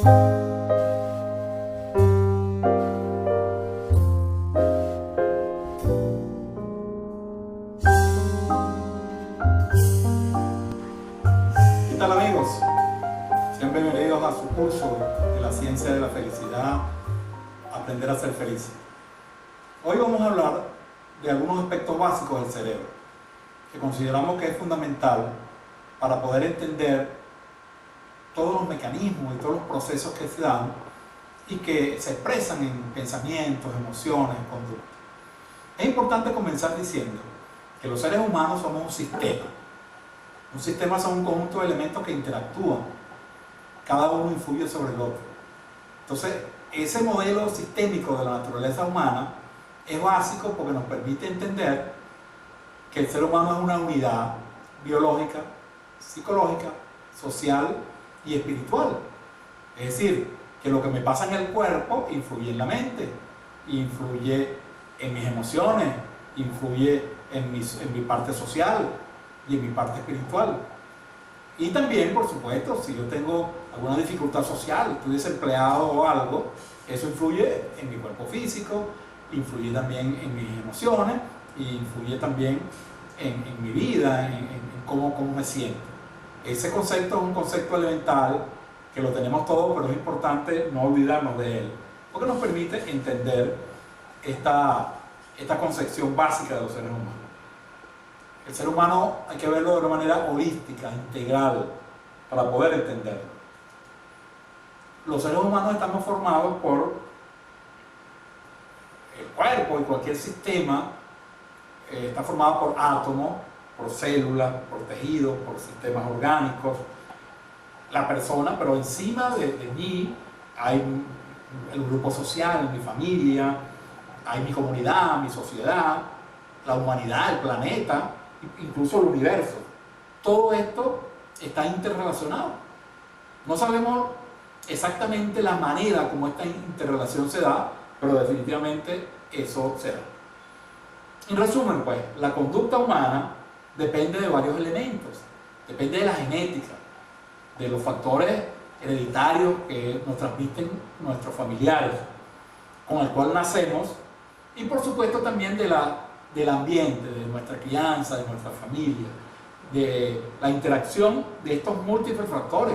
¿Qué tal, amigos? Sean bienvenidos a su curso de la ciencia de la felicidad, aprender a ser feliz. Hoy vamos a hablar de algunos aspectos básicos del cerebro que consideramos que es fundamental para poder entender todos los mecanismos y todos los procesos que se dan y que se expresan en pensamientos, emociones, conductas. Es importante comenzar diciendo que los seres humanos somos un sistema. Un sistema son un conjunto de elementos que interactúan. Cada uno influye sobre el otro. Entonces, ese modelo sistémico de la naturaleza humana es básico porque nos permite entender que el ser humano es una unidad biológica, psicológica, social y espiritual. Es decir, que lo que me pasa en el cuerpo influye en la mente, influye en mis emociones, influye en mi parte social y en mi parte espiritual. Y también, por supuesto, si yo tengo alguna dificultad social, estoy desempleado o algo, eso influye en mi cuerpo físico, influye también en mis emociones y influye también en mi vida, en cómo me siento. Ese concepto es un concepto elemental que lo tenemos todos, pero es importante no olvidarnos de él, porque nos permite entender esta concepción básica de los seres humanos. El ser humano hay que verlo de una manera holística, integral, para poder entenderlo. Los seres humanos estamos formados por el cuerpo y cualquier sistema está formado por átomos, por células, por tejidos, por sistemas orgánicos. La persona, pero encima de mí hay el grupo social, mi familia, hay mi comunidad, mi sociedad, la humanidad, el planeta, incluso el universo. Todo esto está interrelacionado. No sabemos exactamente la manera como esta interrelación se da, pero definitivamente eso se da. En resumen, pues, la conducta humana depende de varios elementos. Depende de la genética, de los factores hereditarios que nos transmiten nuestros familiares, con el cual nacemos, y por supuesto también del ambiente, de nuestra crianza, de nuestra familia, de la interacción de estos múltiples factores,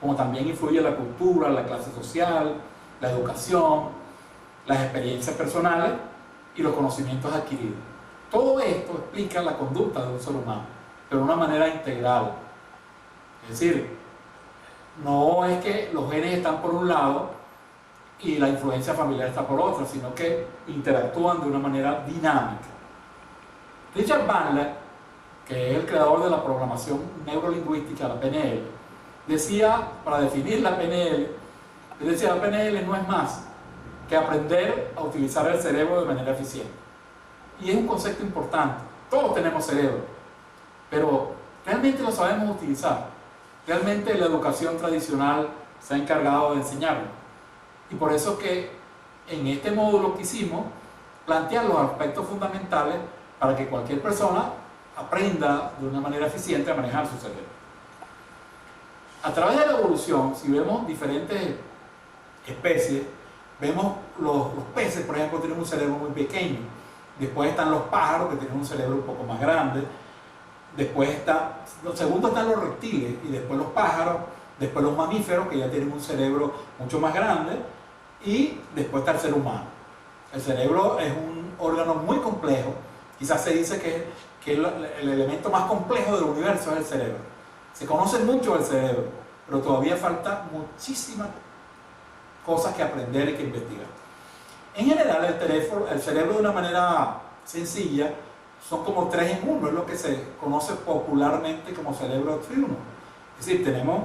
como también influye la cultura, la clase social, la educación, las experiencias personales y los conocimientos adquiridos. Todo esto explica la conducta de un ser humano, pero de una manera integral. Es decir, no es que los genes están por un lado y la influencia familiar está por otro, sino que interactúan de una manera dinámica. Richard Bandler, que es el creador de la programación neurolingüística, la PNL, decía, para definir la PNL, decía: la PNL no es más que aprender a utilizar el cerebro de manera eficiente. Y es un concepto importante. Todos tenemos cerebro, pero ¿realmente lo sabemos utilizar? ¿Realmente la educación tradicional se ha encargado de enseñarlo? Y por eso que en este módulo que hicimos, plantear los aspectos fundamentales para que cualquier persona aprenda de una manera eficiente a manejar su cerebro. A través de la evolución, si vemos diferentes especies, vemos los peces, por ejemplo, tienen un cerebro muy pequeño. Después están los pájaros, que tienen un cerebro un poco más grande. Después segundo están los reptiles, y después los pájaros, después los mamíferos, que ya tienen un cerebro mucho más grande, y después está el ser humano. El cerebro es un órgano muy complejo. Quizás se dice que el elemento más complejo del universo es el cerebro. Se conoce mucho del cerebro, pero todavía falta muchísimas cosas que aprender y que investigar. En general, el cerebro, de una manera sencilla, son como 3 en 1, es lo que se conoce popularmente como cerebro triuno. Es decir, tenemos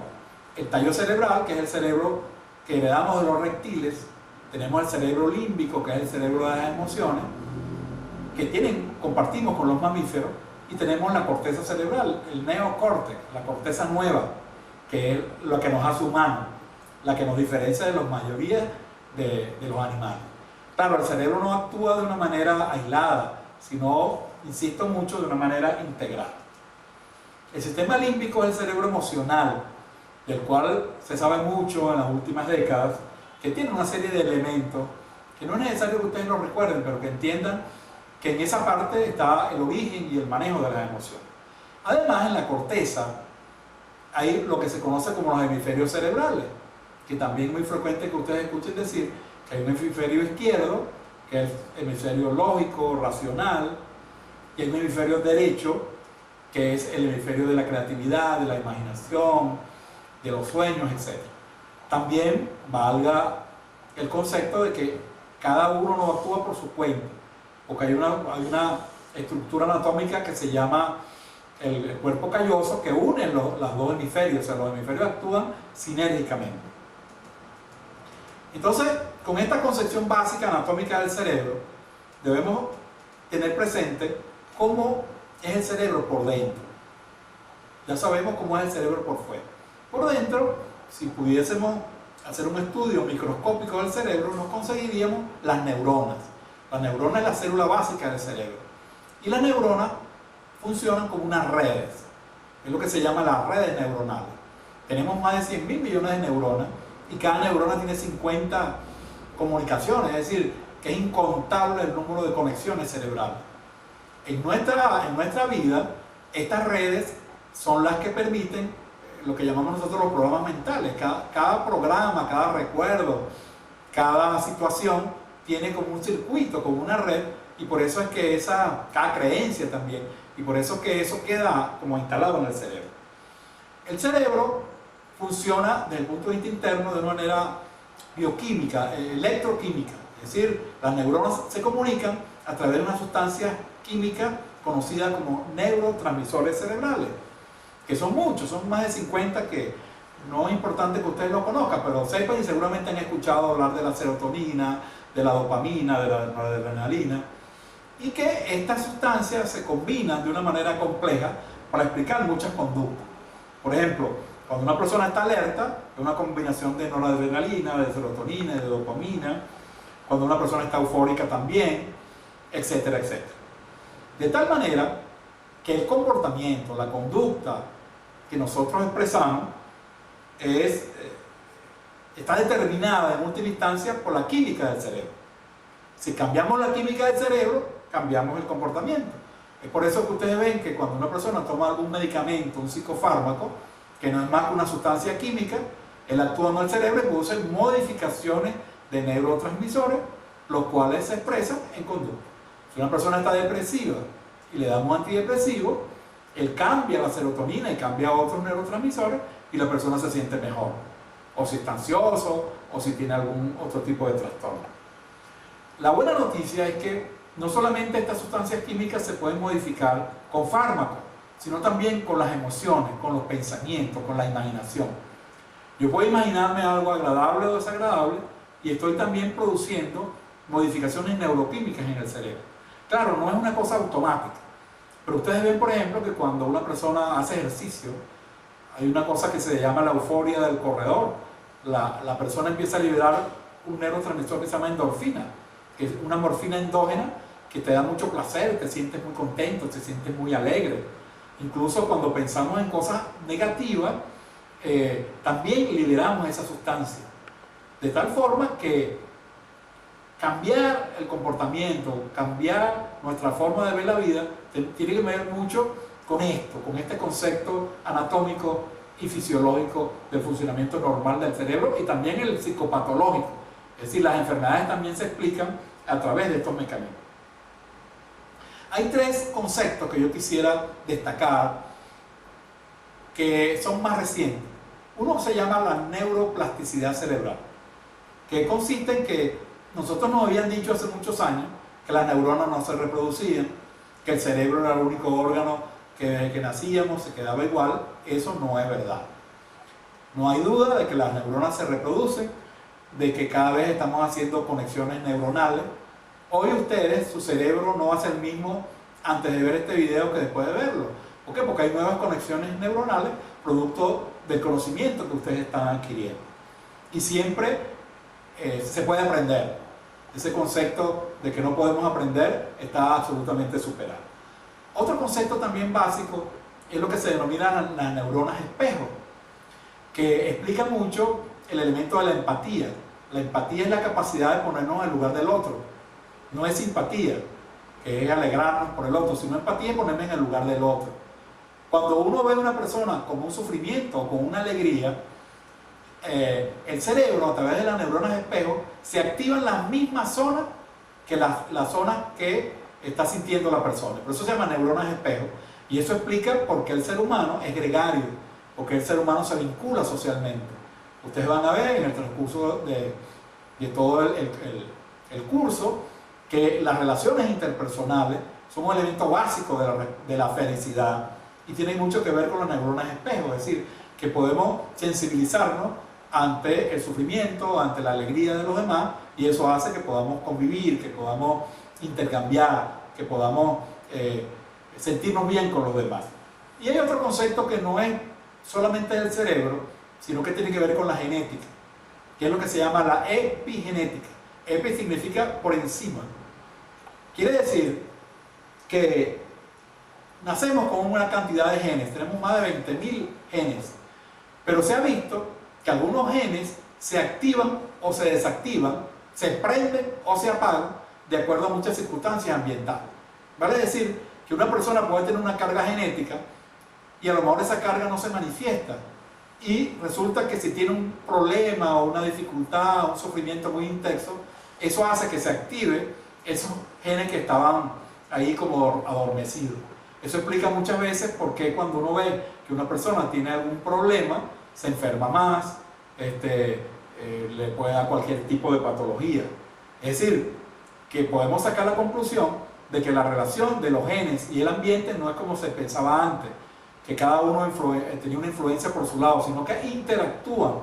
el tallo cerebral, que es el cerebro que heredamos de los reptiles, tenemos el cerebro límbico, que es el cerebro de las emociones, que compartimos con los mamíferos, y tenemos la corteza cerebral, el neocórtex, la corteza nueva, que es lo que nos hace humanos, la que nos diferencia de la mayoría de los animales. Claro, el cerebro no actúa de una manera aislada, sino, insisto mucho, de una manera integral. El sistema límbico es el cerebro emocional, del cual se sabe mucho en las últimas décadas, que tiene una serie de elementos que no es necesario que ustedes lo recuerden, pero que entiendan que en esa parte está el origen y el manejo de las emociones. Además, en la corteza hay lo que se conoce como los hemisferios cerebrales, que también es muy frecuente que ustedes escuchen decir que hay un hemisferio izquierdo, que es el hemisferio lógico, racional, y hay un hemisferio derecho, que es el hemisferio de la creatividad, de la imaginación, de los sueños, etc. También valga el concepto de que cada uno no actúa por su cuenta, porque hay una estructura anatómica que se llama el cuerpo calloso, que une los dos hemisferios, o sea, los hemisferios actúan sinérgicamente. Entonces, con esta concepción básica anatómica del cerebro, debemos tener presente cómo es el cerebro por dentro. Ya sabemos cómo es el cerebro por fuera. Por dentro, si pudiésemos hacer un estudio microscópico del cerebro, nos conseguiríamos las neuronas. La neurona es la célula básica del cerebro. Y las neuronas funcionan como unas redes. Es lo que se llama las redes neuronales. Tenemos más de 100.000 millones de neuronas y cada neurona tiene 50 comunicaciones, es decir, que es incontable el número de conexiones cerebrales. En nuestra vida, estas redes son las que permiten lo que llamamos nosotros los programas mentales. Cada programa, cada recuerdo, cada situación tiene como un circuito, como una red, y por eso es que cada creencia también, y por eso es que eso queda como instalado en el cerebro. El cerebro funciona desde el punto de vista interno de una manera bioquímica, electroquímica, es decir, las neuronas se comunican a través de una sustancia química conocida como neurotransmisores cerebrales, que son muchos, son más de 50, que no es importante que ustedes lo conozcan, pero sepan y seguramente han escuchado hablar de la serotonina, de la dopamina, de la adrenalina, y que estas sustancias se combinan de una manera compleja para explicar muchas conductas. Por ejemplo, cuando una persona está alerta, es una combinación de noradrenalina, de serotonina, de dopamina. Cuando una persona está eufórica también, etcétera, etcétera. De tal manera que el comportamiento, la conducta que nosotros expresamos está determinada en última instancia por la química del cerebro. Si cambiamos la química del cerebro, cambiamos el comportamiento. Es por eso que ustedes ven que cuando una persona toma algún medicamento, un psicofármaco, que no es más que una sustancia química, él actúa en el cerebro y produce modificaciones de neurotransmisores, los cuales se expresan en conducta. Si una persona está depresiva y le damos antidepresivo, él cambia la serotonina y cambia otros neurotransmisores y la persona se siente mejor. O si está ansioso, o si tiene algún otro tipo de trastorno. La buena noticia es que no solamente estas sustancias químicas se pueden modificar con fármacos, sino también con las emociones, con los pensamientos, con la imaginación. Yo puedo imaginarme algo agradable o desagradable y estoy también produciendo modificaciones neuroquímicas en el cerebro. Claro, no es una cosa automática, pero ustedes ven, por ejemplo, que cuando una persona hace ejercicio, hay una cosa que se llama la euforia del corredor. La persona empieza a liberar un neurotransmisor que se llama endorfina, que es una morfina endógena que te da mucho placer, te sientes muy contento, te sientes muy alegre. Incluso cuando pensamos en cosas negativas, también liberamos esa sustancia. De tal forma que cambiar el comportamiento, cambiar nuestra forma de ver la vida, tiene que ver mucho con esto, con este concepto anatómico y fisiológico del funcionamiento normal del cerebro y también el psicopatológico. Es decir, las enfermedades también se explican a través de estos mecanismos. Hay tres conceptos que yo quisiera destacar que son más recientes. Uno se llama la neuroplasticidad cerebral, que consiste en que nosotros nos habían dicho hace muchos años que las neuronas no se reproducían, que el cerebro era el único órgano que desde que nacíamos se quedaba igual. Eso no es verdad. No hay duda de que las neuronas se reproducen, de que cada vez estamos haciendo conexiones neuronales. Hoy ustedes, su cerebro no va a ser el mismo antes de ver este video que después de verlo. ¿Por qué? Porque hay nuevas conexiones neuronales producto del conocimiento que ustedes están adquiriendo. Y siempre se puede aprender. Ese concepto de que no podemos aprender está absolutamente superado. Otro concepto también básico es lo que se denomina las neuronas espejo. que explica mucho el elemento de la empatía. La empatía es la capacidad de ponernos en el lugar del otro. No es simpatía, que es alegrarnos por el otro, sino empatía es ponerme en el lugar del otro. Cuando uno ve a una persona con un sufrimiento o con una alegría, el cerebro, a través de las neuronas espejo, se activan las mismas zonas que las zonas que está sintiendo la persona. Por eso se llama neuronas espejo. Y eso explica por qué el ser humano es gregario, por qué el ser humano se vincula socialmente. Ustedes van a ver en el transcurso de todo el curso que las relaciones interpersonales son un elemento básico de la felicidad y tienen mucho que ver con las neuronas espejo, es decir, que podemos sensibilizarnos ante el sufrimiento, ante la alegría de los demás, y eso hace que podamos convivir, que podamos intercambiar, que podamos sentirnos bien con los demás. Y hay otro concepto que no es solamente del cerebro, sino que tiene que ver con la genética, que es lo que se llama la epigenética. Epi significa por encima. Quiere decir que nacemos con una cantidad de genes, tenemos más de 20.000 genes, pero se ha visto que algunos genes se activan o se desactivan, se prenden o se apagan de acuerdo a muchas circunstancias ambientales. Vale decir que una persona puede tener una carga genética y a lo mejor esa carga no se manifiesta y resulta que si tiene un problema o una dificultad, un sufrimiento muy intenso, eso hace que se active esos genes que estaban ahí como adormecidos. Eso explica muchas veces por qué cuando uno ve que una persona tiene algún problema, se enferma más, le puede dar cualquier tipo de patología. Es decir, que podemos sacar la conclusión de que la relación de los genes y el ambiente no es como se pensaba antes, que cada uno tenía una influencia por su lado, sino que interactúan.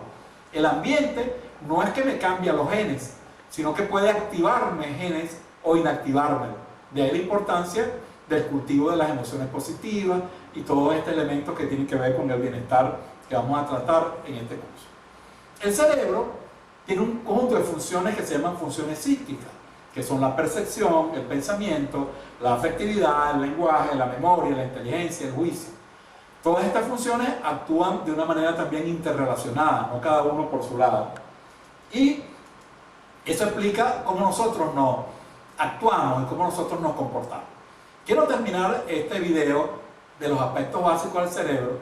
El ambiente no es que me cambia los genes, sino que puede activarme genes o inactivarme. De ahí la importancia del cultivo de las emociones positivas y todos estos elementos que tienen que ver con el bienestar que vamos a tratar en este curso. El cerebro tiene un conjunto de funciones que se llaman funciones psíquicas, que son la percepción, el pensamiento, la afectividad, el lenguaje, la memoria, la inteligencia, el juicio. Todas estas funciones actúan de una manera también interrelacionada, no cada uno por su lado. Y eso explica cómo nosotros nos actuamos y cómo nosotros nos comportamos. Quiero terminar este video de los aspectos básicos del cerebro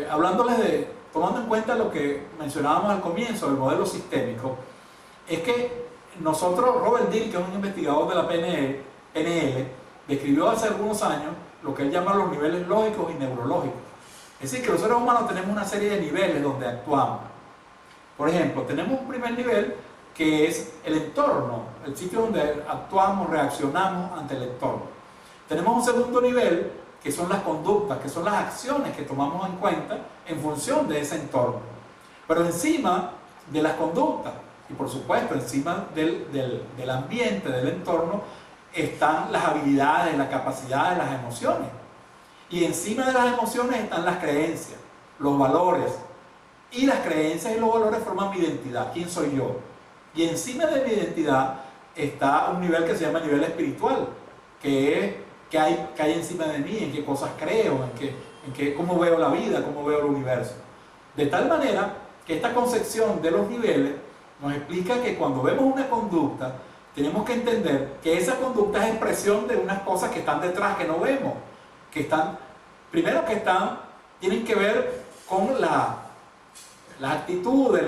hablándoles tomando en cuenta lo que mencionábamos al comienzo, el modelo sistémico. Es que nosotros, Robert Dill, que es un investigador de la PNL, describió hace algunos años lo que él llama los niveles lógicos y neurológicos. Es decir, que los seres humanos tenemos una serie de niveles donde actuamos. Por ejemplo, tenemos un primer nivel que es el entorno, el sitio donde actuamos, reaccionamos ante el entorno. Tenemos un segundo nivel que son las conductas, que son las acciones que tomamos en cuenta en función de ese entorno. Pero encima de las conductas, y por supuesto encima del ambiente, del entorno, están las habilidades, la capacidad de las emociones. Y encima de las emociones están las creencias, los valores. Y las creencias y los valores forman mi identidad, quién soy yo. Y encima de mi identidad está un nivel que se llama nivel espiritual, que es que hay encima de mí, en qué cosas creo, cómo veo la vida, cómo veo el universo. De tal manera que esta concepción de los niveles nos explica que cuando vemos una conducta, tenemos que entender que esa conducta es expresión de unas cosas que están detrás, que no vemos, tienen que ver con las actitudes,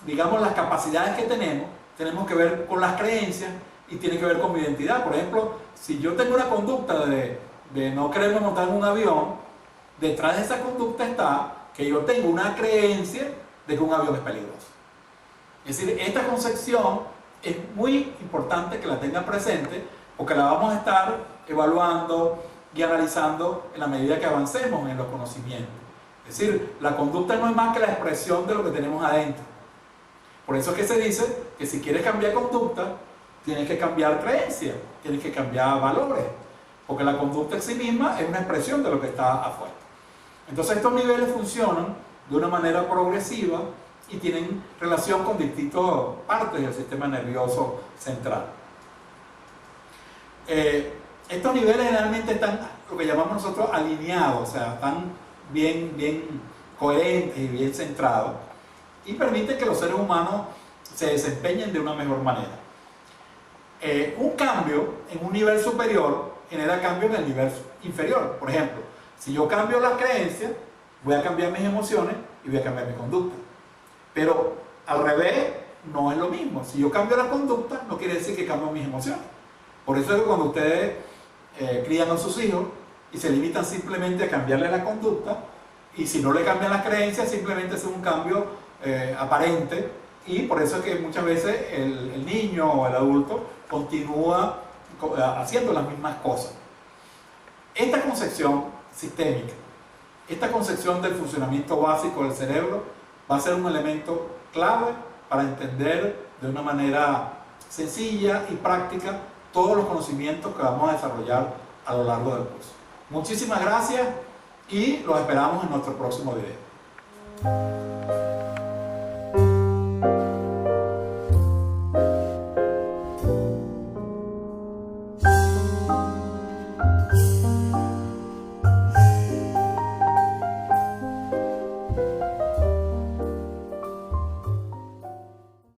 digamos las capacidades que tenemos que ver con las creencias y tiene que ver con mi identidad. Por ejemplo, si yo tengo una conducta de no quererme montar en un avión, detrás de esa conducta está que yo tengo una creencia de que un avión es peligroso. Es decir, esta concepción es muy importante que la tengan presente porque la vamos a estar evaluando y analizando en la medida que avancemos en los conocimientos. Es decir, la conducta no es más que la expresión de lo que tenemos adentro. Por eso es que se dice que si quieres cambiar conducta, tienes que cambiar creencias, tienes que cambiar valores, porque la conducta en sí misma es una expresión de lo que está afuera. Entonces estos niveles funcionan de una manera progresiva y tienen relación con distintas partes del sistema nervioso central. Estos niveles generalmente están, lo que llamamos nosotros, alineados, o sea, están bien coherentes y bien centrados, y permite que los seres humanos se desempeñen de una mejor manera. Un cambio en un nivel superior genera cambio en el nivel inferior. Por ejemplo, si yo cambio las creencias, voy a cambiar mis emociones y voy a cambiar mi conducta. Pero al revés, no es lo mismo. Si yo cambio la conducta, no quiere decir que cambio mis emociones. Por eso es que cuando ustedes crían a sus hijos y se limitan simplemente a cambiarle la conducta, y si no le cambian las creencias, simplemente es un cambio aparente, y por eso es que muchas veces el niño o el adulto continúa haciendo las mismas cosas. Esta concepción sistémica, esta concepción del funcionamiento básico del cerebro va a ser un elemento clave para entender de una manera sencilla y práctica todos los conocimientos que vamos a desarrollar a lo largo del curso. Muchísimas gracias y los esperamos en nuestro próximo video.